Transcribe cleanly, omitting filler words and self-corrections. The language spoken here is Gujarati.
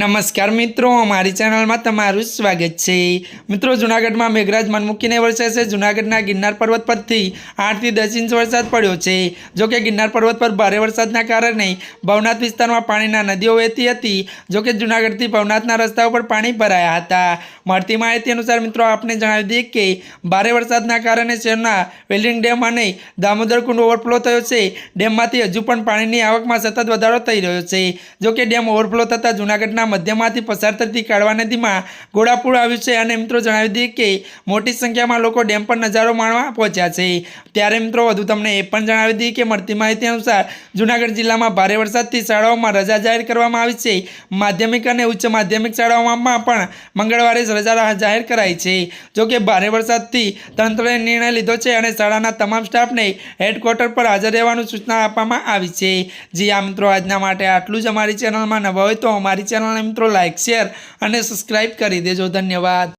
नमस्कार मित्रों, अमारी चैनल में तमारुं स्वागत है। मित्रों, जूनागढ़ में मेघराज मन मूकीने वरसे छे। जूनागढ़ना गिरनार पर्वत परथी 8 થી 10 इंच वरसाद पड्यो छे। जो कि गिरनार पर्वत पर भारे वरसादना कारणे भवनाथ विस्तारमां पाणीना नदीओ वहेती हती। जो कि जूनागढ़थी भवनाथना रस्ताओ पर पाणी भराया हता। મળતી માહિતી અનુસાર મિત્રો આપને જણાવી દઈએ કે ભારે વરસાદના કારણે શહેરના વેલિંગ ડેમ અને દામોદર કુંડ ઓવરફ્લો થયો છે। ડેમમાંથી હજુ પણ પાણીની આવકમાં સતત વધારો થઈ રહ્યો છે। જો કે ડેમ ઓવરફ્લો થતાં જૂનાગઢના મધ્યમાંથી પસાર થતી કાળવા નદીમાં ઘોડાપૂર આવ્યું છે। અને મિત્રો જણાવી દઈએ કે મોટી સંખ્યામાં લોકો ડેમ પર નજારો માણવા પહોંચ્યા છે। ત્યારે મિત્રો વધુ તમને એ પણ જણાવી દઈએ કે મળતી માહિતી અનુસાર જૂનાગઢ જિલ્લામાં ભારે વરસાદથી શાળાઓમાં રજા જાહેર કરવામાં આવી છે। માધ્યમિક અને ઉચ્ચ માધ્યમિક શાળાઓમાં પણ મંગળવારે રજા જાહેર कराई है। जो कि भारे वरसादथी तंत्रे निर्णय लीधो है और शाळाना तमाम स्टाफ ने हेडक्वार्टर पर हाजर रहेवानी सूचना आपवामां आवी छे। जी आ मित्रों, आजना माटे आटलुं ज। अमारी चेनल में नवा होय तो अमारी चेनल ने मित्रों लाइक, शेर और सब्सक्राइब करी देजो। धन्यवाद।